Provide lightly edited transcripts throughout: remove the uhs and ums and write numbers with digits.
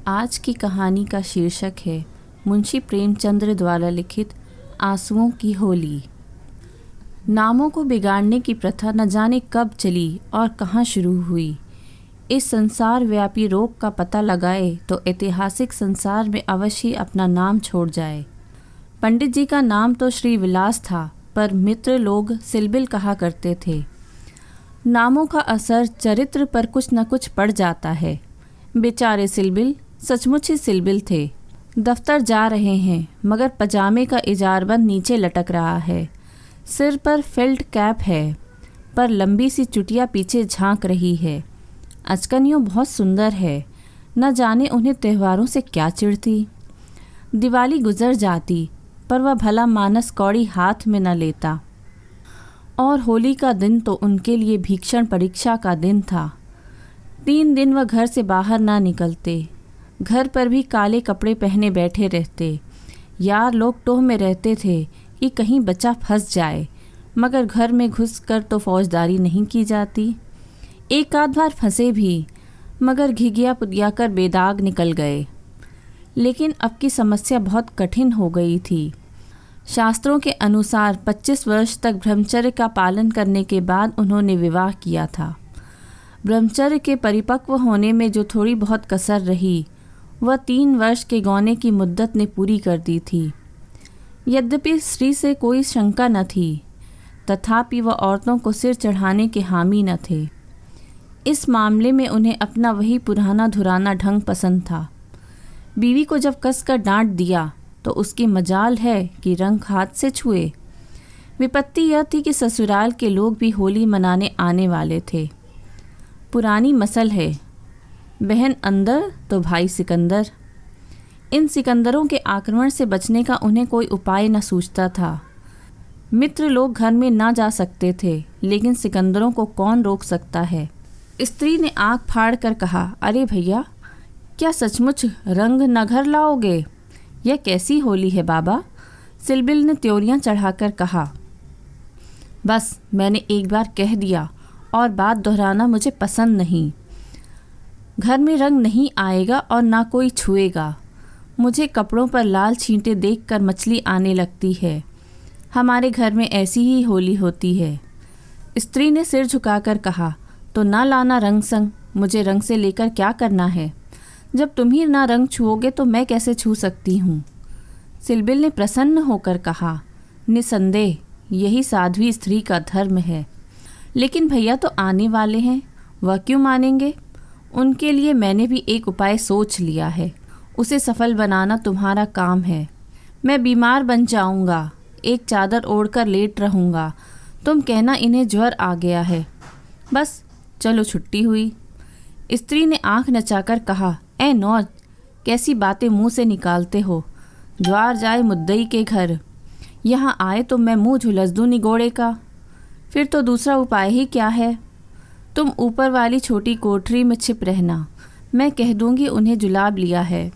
आज की कहानी का शीर्षक है मुंशी प्रेमचंद्र द्वारा लिखित आंसुओं की होली। नामों को बिगाड़ने की प्रथा न जाने कब चली और कहाँ शुरू हुई। इस संसार व्यापी रोग का पता लगाए तो ऐतिहासिक संसार में अवश्य अपना नाम छोड़ जाए। पंडित जी का नाम तो श्री विलास था, पर मित्र लोग सिलबिल कहा करते थे। नामों का असर चरित्र पर कुछ न कुछ पड़ जाता है। बेचारे सिलबिल सचमुच ही सिलबिल थे। दफ्तर जा रहे हैं मगर पजामे का इजारबंद नीचे लटक रहा है। सिर पर फेल्ट कैप है, पर लंबी सी चुटिया पीछे झांक रही है। अचकनियों बहुत सुंदर है, न जाने उन्हें त्योहारों से क्या चिढ़ती। दिवाली गुजर जाती, पर वह भला मानस कौड़ी हाथ में न लेता। और होली का दिन तो उनके लिए भीषण परीक्षा का दिन था। 3 दिन वह घर से बाहर ना निकलते। घर पर भी काले कपड़े पहने बैठे रहते। यार लोग टोह में रहते थे कि कहीं बच्चा फंस जाए, मगर घर में घुस कर तो फौजदारी नहीं की जाती। एक आध बार फंसे भी, मगर घिघिया पुदिया कर बेदाग निकल गए। लेकिन अब की समस्या बहुत कठिन हो गई थी। शास्त्रों के अनुसार 25 वर्ष तक ब्रह्मचर्य का पालन करने के बाद उन्होंने विवाह किया था। ब्रह्मचर्य के परिपक्व होने में जो थोड़ी बहुत कसर रही, वह 3 वर्ष के गौने की मुद्दत ने पूरी कर दी थी। यद्यपि स्त्री से कोई शंका न थी, तथापि वह औरतों को सिर चढ़ाने के हामी न थे। इस मामले में उन्हें अपना वही पुराना धुराना ढंग पसंद था। बीवी को जब कसकर डांट दिया तो उसकी मजाल है कि रंग हाथ से छुए। विपत्ति यह थी कि ससुराल के लोग भी होली मनाने आने वाले थे। पुरानी मसल है, बहन अंदर तो भाई सिकंदर। इन सिकंदरों के आक्रमण से बचने का उन्हें कोई उपाय न सूझता था। मित्र लोग घर में ना जा सकते थे, लेकिन सिकंदरों को कौन रोक सकता है। स्त्री ने आँख फाड़ कर कहा, अरे भैया, क्या सचमुच रंग न घर लाओगे? यह कैसी होली है बाबा? सिलबिल ने त्योरियां चढ़ाकर कहा। बस मैंने एक बार कह दिया और बात दोहराना मुझे पसंद नहीं। घर में रंग नहीं आएगा और ना कोई छुएगा। मुझे कपड़ों पर लाल छींटे देखकर मछली आने लगती है। हमारे घर में ऐसी ही होली होती है। स्त्री ने सिर झुकाकर कहा, तो ना लाना रंग संग। मुझे रंग से लेकर क्या करना है? जब तुम ही ना रंग छुओगे तो मैं कैसे छू सकती हूँ? सिलबिल ने प्रसन्न होकर कहा, निसंदेह यही साध्वी स्त्री का धर्म है। लेकिन भैया तो आने वाले हैं, वह क्यों मानेंगे? उनके लिए मैंने भी एक उपाय सोच लिया है। उसे सफल बनाना तुम्हारा काम है। मैं बीमार बन जाऊंगा, एक चादर ओढ़कर लेट रहूँगा। तुम कहना इन्हें ज्वर आ गया है। बस चलो, छुट्टी हुई। स्त्री ने आंख नचाकर कहा, ए नौज, कैसी बातें मुंह से निकालते हो? ज्वार जाए मुद्दई के घर। यहाँ आए तो मैं मुंह झुलस दूँ निगोड़े का। फिर तो दूसरा उपाय ही क्या है? तुम ऊपर वाली छोटी कोठरी में छिप रहना। मैं कह दूँगी उन्हें जुलाब लिया है।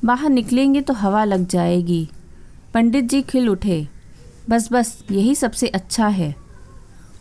बाहर निकलेंगे तो हवा लग जाएगी। पंडित जी खिल उठे। बस बस, यही सबसे अच्छा है।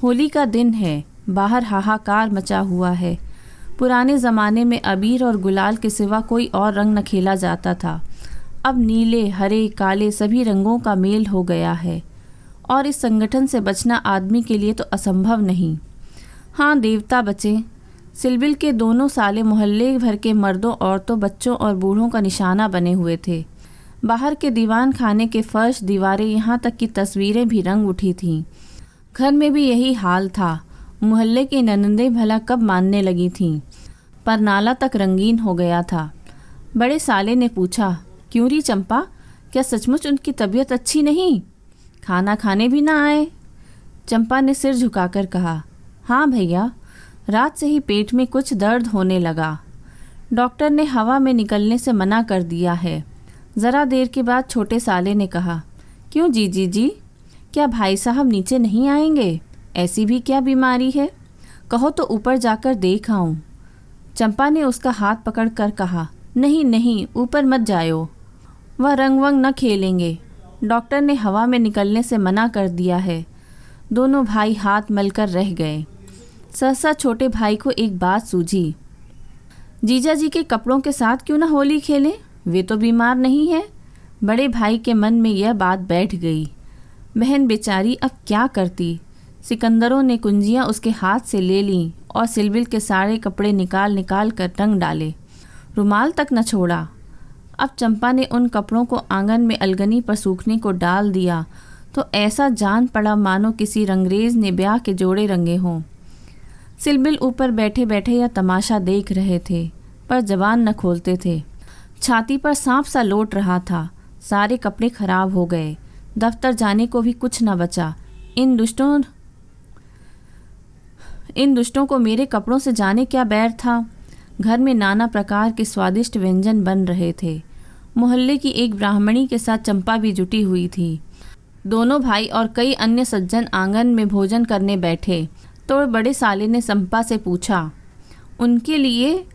होली का दिन है, बाहर हाहाकार मचा हुआ है। पुराने ज़माने में अबीर और गुलाल के सिवा कोई और रंग न खेला जाता था। अब नीले, हरे, काले सभी रंगों का मेल हो गया है, और इस संगठन से बचना आदमी के लिए तो असंभव नहीं। हाँ, देवता बचे। सिलबिल के दोनों साले मोहल्ले भर के मर्दों, औरतों, बच्चों और बूढ़ों का निशाना बने हुए थे। बाहर के दीवान खाने के फर्श, दीवारें, यहाँ तक कि तस्वीरें भी रंग उठी थीं। घर में भी यही हाल था। मोहल्ले की ननंदें भला कब मानने लगी थीं, पर नाला तक रंगीन हो गया था। बड़े साले ने पूछा, क्यों री चंपा, क्या सचमुच उनकी तबीयत अच्छी नहीं? खाना खाने भी ना आए? चंपा ने सिर झुकाकर कहा, हाँ भैया, रात से ही पेट में कुछ दर्द होने लगा। डॉक्टर ने हवा में निकलने से मना कर दिया है। ज़रा देर के बाद छोटे साले ने कहा, क्यों जीजी जी, क्या भाई साहब नीचे नहीं आएंगे? ऐसी भी क्या बीमारी है? कहो तो ऊपर जाकर देख आऊं। चंपा ने उसका हाथ पकड़कर कहा, नहीं नहीं, ऊपर मत जाओ, वह रंग वंग न खेलेंगे। डॉक्टर ने हवा में निकलने से मना कर दिया है। दोनों भाई हाथ मलकर रह गए। सहसा छोटे भाई को एक बात सूझी। जीजा जी के कपड़ों के साथ क्यों ना होली खेलें, वे तो बीमार नहीं है। बड़े भाई के मन में यह बात बैठ गई। बहन बेचारी अब क्या करती। सिकंदरों ने कुंजियाँ उसके हाथ से ले लीं और सिलबिल के सारे कपड़े निकाल निकाल कर रंग डाले, रुमाल तक न छोड़ा। अब चंपा ने उन कपड़ों को आंगन में अलगनी पर सूखने को डाल दिया तो ऐसा जान पड़ा मानो किसी रंगरेज ने ब्याह के जोड़े रंगे हों। सिलबिल ऊपर बैठे बैठे यह तमाशा देख रहे थे पर जबान न खोलते थे। छाती पर सांप सा लौट रहा था। सारे कपड़े खराब हो गए, दफ्तर जाने को भी कुछ न बचा। इन दुष्टों को मेरे कपड़ों से जाने क्या बैर था। घर में नाना प्रकार के स्वादिष्ट व्यंजन बन रहे थे। मोहल्ले की एक ब्राह्मणी के साथ चंपा भी जुटी हुई थी। दोनों भाई और कई अन्य सज्जन आंगन में भोजन करने बैठे तो बड़े साले ने चंपा से पूछा, उनके लिए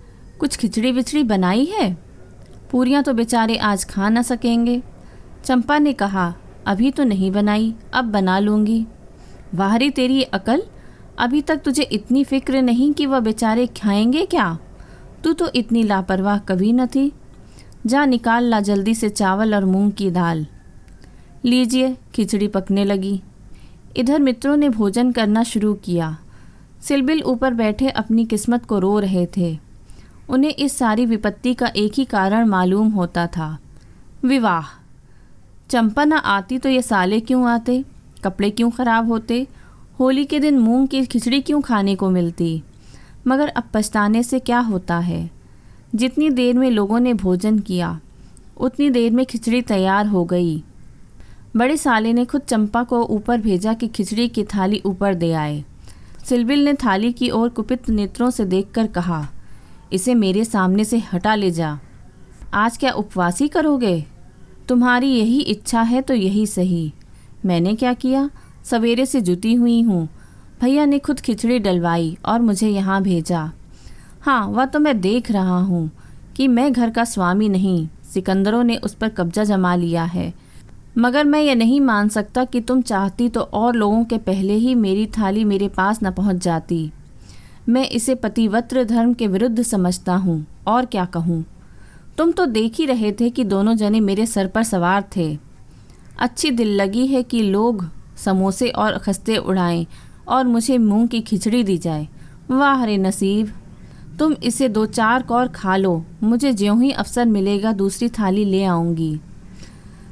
कुछ खिचड़ी विचड़ी बनाई है? पूरियां तो बेचारे आज खा न सकेंगे। चंपा ने कहा, अभी तो नहीं बनाई, अब बना लूँगी। वाहरी तेरी अकल, अभी तक तुझे इतनी फिक्र नहीं कि वह बेचारे खाएंगे क्या? तू तो इतनी लापरवाह कभी न थी। जा निकाल ला जल्दी से चावल और मूंग की दाल। लीजिए, खिचड़ी पकने लगी। इधर मित्रों ने भोजन करना शुरू किया। सिलबिल ऊपर बैठे अपनी किस्मत को रो रहे थे। उन्हें इस सारी विपत्ति का एक ही कारण मालूम होता था, विवाह। चंपा न आती तो ये साले क्यों आते, कपड़े क्यों खराब होते, होली के दिन मूंग की खिचड़ी क्यों खाने को मिलती। मगर अब पछताने से क्या होता है। जितनी देर में लोगों ने भोजन किया उतनी देर में खिचड़ी तैयार हो गई। बड़े साले ने खुद चंपा को ऊपर भेजा कि खिचड़ी की थाली ऊपर दे आए। सिलबिल ने थाली की ओर कुपित नेत्रों से देखकर कहा, इसे मेरे सामने से हटा ले जा। आज क्या उपवास ही करोगे? तुम्हारी यही इच्छा है तो यही सही। मैंने क्या किया, सवेरे से जुटी हुई हूँ। भैया ने खुद खिचड़ी डलवाई और मुझे यहाँ भेजा। हाँ, वह तो मैं देख रहा हूँ कि मैं घर का स्वामी नहीं, सिकंदरों ने उस पर कब्जा जमा लिया है। मगर मैं ये नहीं मान सकता कि तुम चाहती तो और लोगों के पहले ही मेरी थाली मेरे पास न पहुँच जाती। मैं इसे पतिव्रत धर्म के विरुद्ध समझता हूँ, और क्या कहूँ। तुम तो देख ही रहे थे कि दोनों जने मेरे सर पर सवार थे। अच्छी दिल लगी है कि लोग समोसे और खस्ते उड़ाएं और मुझे मूंग की खिचड़ी दी जाए। वाह रे नसीब, तुम इसे 2-4 कौर खा लो, मुझे ज्यों ही अवसर मिलेगा दूसरी थाली ले आऊँगी।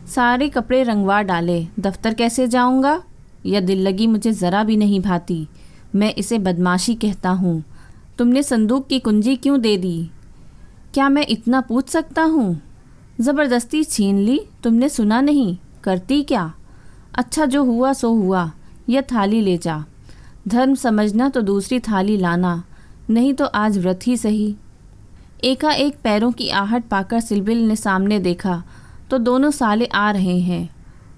सारे कपड़े रंगवा डाले, दफ्तर कैसे जाऊँगा? यह दिल लगी मुझे ज़रा भी नहीं भाती। मैं इसे बदमाशी कहता हूँ। तुमने संदूक की कुंजी क्यों दे दी? क्या मैं इतना पूछ सकता हूँ? ज़बरदस्ती छीन ली, तुमने सुना नहीं? करती क्या? अच्छा, जो हुआ सो हुआ। यह थाली ले जा। धर्म समझना तो दूसरी थाली लाना, नहीं तो आज व्रत ही सही। एकाएक पैरों की आहट पाकर सिलबिल ने सामने देखा तो दोनों साले आ रहे हैं।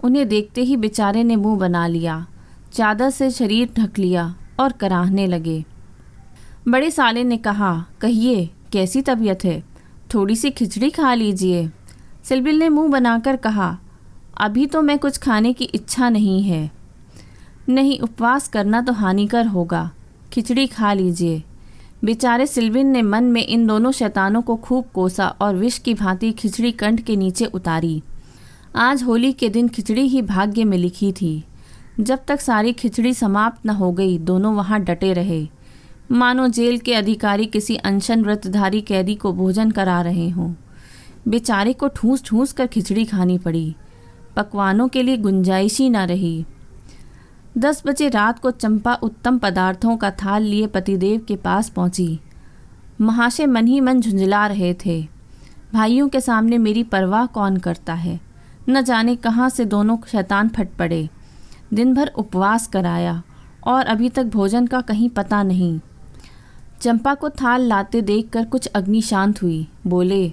उन्हें देखते ही बेचारे ने मुंह बना लिया, चादर से शरीर ढक लिया और कराहने लगे। बड़े साले ने कहा, कहिए कैसी तबीयत है? थोड़ी सी खिचड़ी खा लीजिए। सिलबिल ने मुंह बनाकर कहा, अभी तो मैं कुछ खाने की इच्छा नहीं है। नहीं, उपवास करना तो हानिकर होगा, खिचड़ी खा लीजिए। बेचारे सिलबिल ने मन में इन दोनों शैतानों को खूब कोसा और विष की भांति खिचड़ी कंठ के नीचे उतारी। आज होली के दिन खिचड़ी ही भाग्य में लिखी थी। जब तक सारी खिचड़ी समाप्त न हो गई दोनों वहाँ डटे रहे, मानो जेल के अधिकारी किसी अनशन व्रतधारी कैदी को भोजन करा रहे हों। बेचारे को ठूस ठूस कर खिचड़ी खानी पड़ी, पकवानों के लिए गुंजाइश ही न रही। 10 बजे रात को चंपा उत्तम पदार्थों का थाल लिए पतिदेव के पास पहुंची। महाशय मन ही मन झुंझला रहे थे। भाइयों के सामने मेरी परवाह कौन करता है? न जाने कहाँ से दोनों शैतान फट पड़े। दिन भर उपवास कराया और अभी तक भोजन का कहीं पता नहीं। चंपा को थाल लाते देखकर कुछ अग्नि शांत हुई। बोले,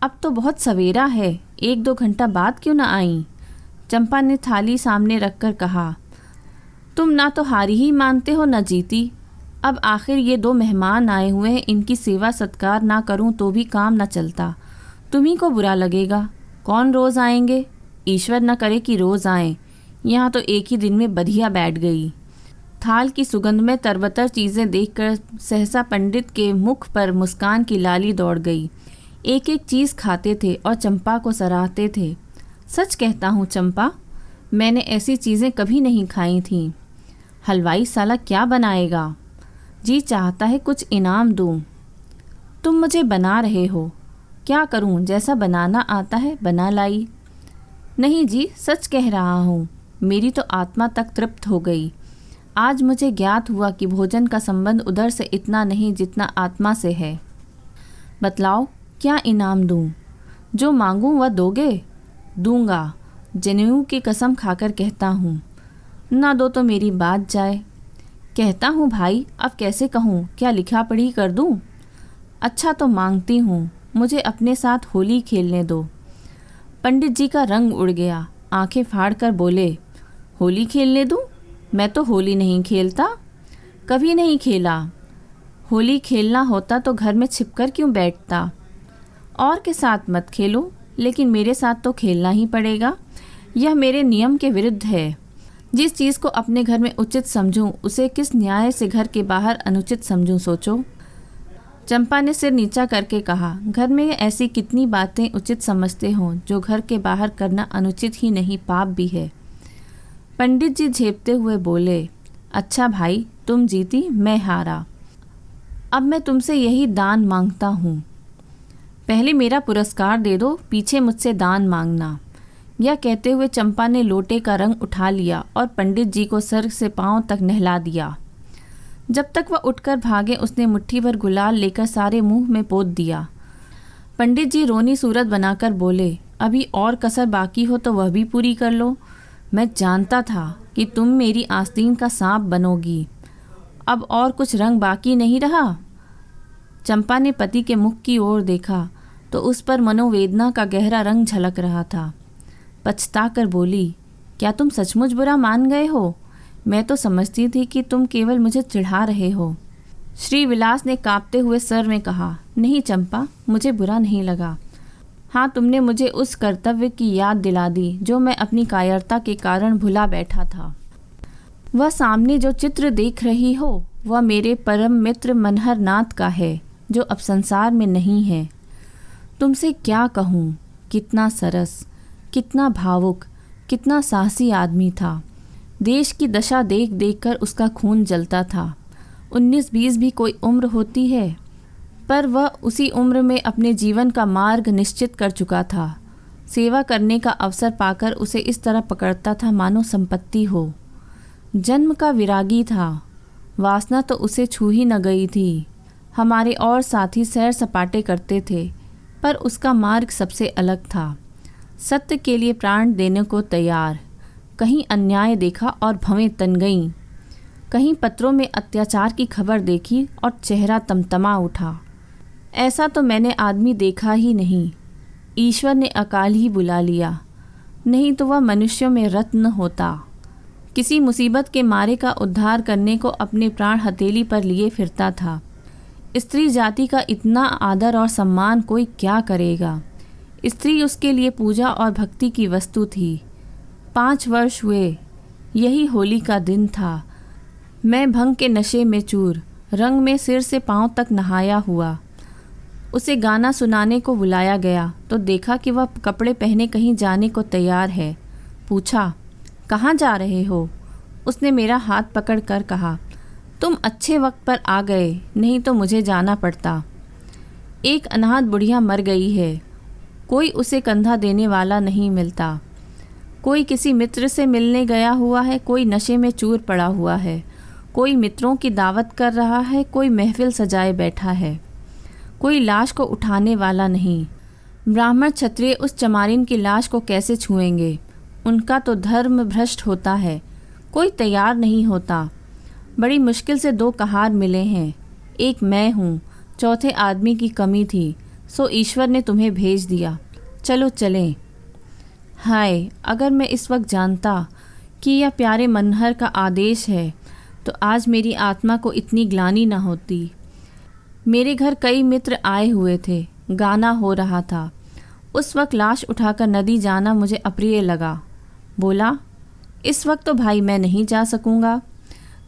अब तो बहुत सवेरा है, 1-2 घंटा बाद क्यों न आई? चंपा ने थाली सामने रखकर कहा, तुम ना तो हारी ही मानते हो न जीती। अब आखिर ये 2 मेहमान आए हुए हैं, इनकी सेवा सत्कार ना करूं तो भी काम न चलता। तुम्ही को बुरा लगेगा। कौन रोज़ आएंगे? ईश्वर न करे कि रोज़ आएं। यहाँ तो एक ही दिन में बधिया बैठ गई। थाल की सुगंध में तरबतर चीज़ें देखकर सहसा पंडित के मुख पर मुस्कान की लाली दौड़ गई। एक एक चीज़ खाते थे और चंपा को सराहते थे। सच कहता हूँ चंपा, मैंने ऐसी चीज़ें कभी नहीं खाई थीं। हलवाई साला क्या बनाएगा? जी चाहता है कुछ इनाम दूँ। तुम मुझे बना रहे हो, क्या करूँ? जैसा बनाना आता है बना लाई। नहीं जी, सच कह रहा हूँ, मेरी तो आत्मा तक तृप्त हो गई। आज मुझे ज्ञात हुआ कि भोजन का संबंध उधर से इतना नहीं जितना आत्मा से है। बतलाओ क्या इनाम दूँ? जो मांगूँ वह दोगे? दूंगा, जनेऊ की कसम खाकर कहता हूँ। ना दो तो मेरी बात जाए। कहता हूँ भाई, अब कैसे कहूँ? क्या लिखा पढ़ी कर दूँ? अच्छा तो मांगती हूँ, मुझे अपने साथ होली खेलने दो। पंडित जी का रंग उड़ गया, आंखें फाड़ कर बोले, होली खेलने दूँ? मैं तो होली नहीं खेलता, कभी नहीं खेला। होली खेलना होता तो घर में छिपकर क्यों बैठता? और के साथ मत खेलो, लेकिन मेरे साथ तो खेलना ही पड़ेगा। यह मेरे नियम के विरुद्ध है। जिस चीज़ को अपने घर में उचित समझूं, उसे किस न्याय से घर के बाहर अनुचित समझूं, सोचो। चंपा ने सिर नीचा करके कहा, घर में ऐसी कितनी बातें उचित समझते हों जो घर के बाहर करना अनुचित ही नहीं, पाप भी है। पंडित जी झेपते हुए बोले, अच्छा भाई, तुम जीती, मैं हारा। अब मैं तुमसे यही दान मांगता हूँ। पहले मेरा पुरस्कार दे दो, पीछे मुझसे दान मांगना। यह कहते हुए चंपा ने लोटे का रंग उठा लिया और पंडित जी को सर से पांव तक नहला दिया। जब तक वह उठकर भागे, उसने मुट्ठी भर गुलाल लेकर सारे मुंह में पोत दिया। पंडित जी रोनी सूरत बनाकर बोले, अभी और कसर बाकी हो तो वह भी पूरी कर लो। मैं जानता था कि तुम मेरी आस्तीन का सांप बनोगी। अब और कुछ रंग बाकी नहीं रहा। चंपा ने पति के मुख की ओर देखा तो उस पर मनोवेदना का गहरा रंग झलक रहा था। पछता कर बोली, क्या तुम सचमुच बुरा मान गए हो? मैं तो समझती थी कि तुम केवल मुझे चिढ़ा रहे हो। श्री विलास ने कांपते हुए स्वर में कहा, नहीं चंपा, मुझे बुरा नहीं लगा। हाँ, तुमने मुझे उस कर्तव्य की याद दिला दी जो मैं अपनी कायरता के कारण भुला बैठा था। वह सामने जो चित्र देख रही हो, वह मेरे परम मित्र मनहर नाथ का है, जो अब संसार में नहीं है। तुमसे क्या कहूँ, कितना सरस, कितना भावुक, कितना साहसी आदमी था। देश की दशा देख देख कर उसका खून जलता था। 19-20 भी कोई उम्र होती है, पर वह उसी उम्र में अपने जीवन का मार्ग निश्चित कर चुका था। सेवा करने का अवसर पाकर उसे इस तरह पकड़ता था मानो संपत्ति हो। जन्म का विरागी था, वासना तो उसे छू ही न गई थी। हमारे और साथी सैर सपाटे करते थे, पर उसका मार्ग सबसे अलग था। सत्य के लिए प्राण देने को तैयार। कहीं अन्याय देखा और भवें तन गईं, कहीं पत्रों में अत्याचार की खबर देखी और चेहरा तमतमा उठा। ऐसा तो मैंने आदमी देखा ही नहीं। ईश्वर ने अकाल ही बुला लिया, नहीं तो वह मनुष्यों में रत्न होता। किसी मुसीबत के मारे का उद्धार करने को अपने प्राण हथेली पर लिए फिरता था। स्त्री जाति का इतना आदर और सम्मान कोई क्या करेगा। स्त्री उसके लिए पूजा और भक्ति की वस्तु थी। 5 वर्ष हुए, यही होली का दिन था। मैं भंग के नशे में चूर, रंग में सिर से पांव तक नहाया हुआ। उसे गाना सुनाने को बुलाया गया तो देखा कि वह कपड़े पहने कहीं जाने को तैयार है। पूछा, कहाँ जा रहे हो? उसने मेरा हाथ पकड़ कर कहा, तुम अच्छे वक्त पर आ गए, नहीं तो मुझे जाना पड़ता। एक अनाथ बुढ़िया मर गई है, कोई उसे कंधा देने वाला नहीं मिलता। कोई किसी मित्र से मिलने गया हुआ है, कोई नशे में चूर पड़ा हुआ है, कोई मित्रों की दावत कर रहा है, कोई महफिल सजाए बैठा है। कोई लाश को उठाने वाला नहीं। ब्राह्मण क्षत्रिय उस चमारिन की लाश को कैसे छुएंगे? उनका तो धर्म भ्रष्ट होता है। कोई तैयार नहीं होता। बड़ी मुश्किल से 2 कहार मिले हैं, एक मैं हूँ, चौथे आदमी की कमी थी, सो ईश्वर ने तुम्हें भेज दिया। चलो चलें। हाय, अगर मैं इस वक्त जानता कि यह प्यारे मनहर का आदेश है तो आज मेरी आत्मा को इतनी ग्लानि न होती। मेरे घर कई मित्र आए हुए थे, गाना हो रहा था। उस वक्त लाश उठाकर नदी जाना मुझे अप्रिय लगा। बोला, इस वक्त तो भाई मैं नहीं जा सकूँगा।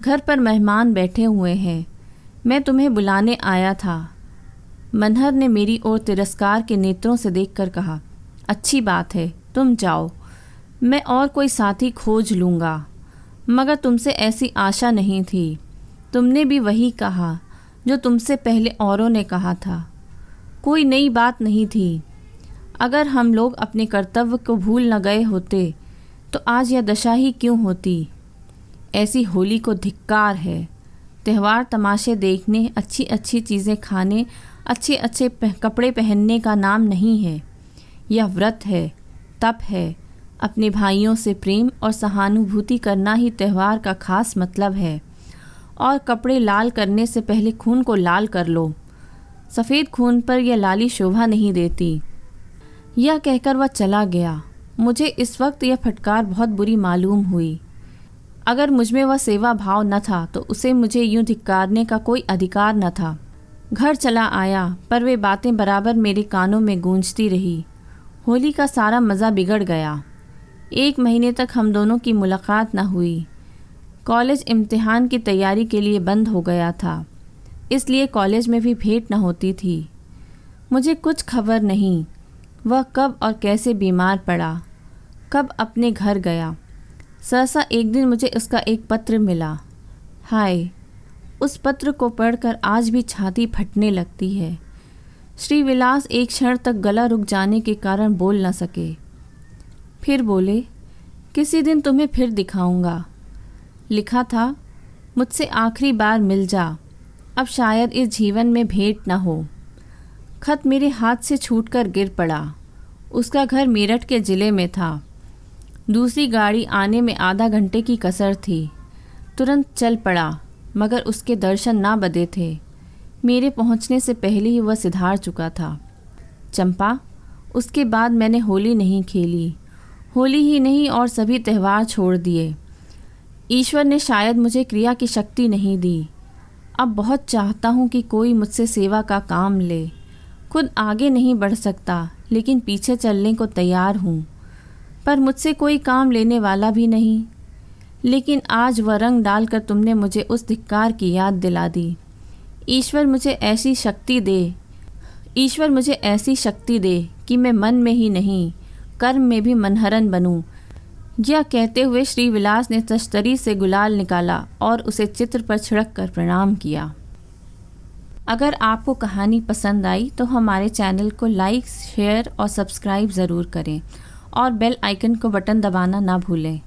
घर पर मेहमान बैठे हुए हैं, मैं तुम्हें बुलाने आया था। मनहर ने मेरी ओर तिरस्कार के नेत्रों से देखकर कहा, अच्छी बात है, तुम जाओ, मैं और कोई साथी खोज लूँगा। मगर तुमसे ऐसी आशा नहीं थी। तुमने भी वही कहा जो तुमसे पहले औरों ने कहा था। कोई नई बात नहीं थी। अगर हम लोग अपने कर्तव्य को भूल न गए होते तो आज यह दशा ही क्यों होती। ऐसी होली को धिक्कार है। त्यौहार तमाशे देखने, अच्छी अच्छी चीज़ें खाने, अच्छे अच्छे कपड़े पहनने का नाम नहीं है। यह व्रत है, तप है। अपने भाइयों से प्रेम और सहानुभूति करना ही त्यौहार का खास मतलब है। और कपड़े लाल करने से पहले खून को लाल कर लो। सफ़ेद खून पर यह लाली शोभा नहीं देती। यह कहकर वह चला गया। मुझे इस वक्त यह फटकार बहुत बुरी मालूम हुई। अगर मुझमें वह सेवा भाव न था तो उसे मुझे यूं धिक्कारने का कोई अधिकार न था। घर चला आया पर वे बातें बराबर मेरे कानों में गूंजती रही। होली का सारा मज़ा बिगड़ गया। 1 महीने तक हम दोनों की मुलाकात न हुई। कॉलेज इम्तिहान की तैयारी के लिए बंद हो गया था, इसलिए कॉलेज में भी भेंट न होती थी। मुझे कुछ खबर नहीं वह कब और कैसे बीमार पड़ा, कब अपने घर गया। सहसा एक दिन मुझे उसका एक पत्र मिला। हाय, उस पत्र को पढ़कर आज भी छाती फटने लगती है। श्री विलास एक क्षण तक गला रुक जाने के कारण बोल न सके। फिर बोले, किसी दिन तुम्हें फिर दिखाऊंगा। लिखा था, मुझसे आखिरी बार मिल जा, अब शायद इस जीवन में भेंट न हो। खत मेरे हाथ से छूटकर गिर पड़ा। उसका घर मेरठ के ज़िले में था। दूसरी गाड़ी आने में आधा घंटे की कसर थी। तुरंत चल पड़ा, मगर उसके दर्शन ना बदे थे। मेरे पहुंचने से पहले ही वह सिधार चुका था। चंपा, उसके बाद मैंने होली नहीं खेली। होली ही नहीं और सभी त्यौहार छोड़ दिए। ईश्वर ने शायद मुझे क्रिया की शक्ति नहीं दी। अब बहुत चाहता हूँ कि कोई मुझसे सेवा का काम ले। खुद आगे नहीं बढ़ सकता, लेकिन पीछे चलने को तैयार हूँ। पर मुझसे कोई काम लेने वाला भी नहीं। लेकिन आज वह रंग डालकर तुमने मुझे उस धिक्कार की याद दिला दी। ईश्वर मुझे ऐसी शक्ति दे कि मैं मन में ही नहीं, कर्म में भी मनहरन बनूं। यह कहते हुए श्री विलास ने तश्तरी से गुलाल निकाला और उसे चित्र पर छिड़क कर प्रणाम किया। अगर आपको कहानी पसंद आई तो हमारे चैनल को लाइक, शेयर और सब्सक्राइब ज़रूर करें और बेल आइकन को बटन दबाना ना भूलें।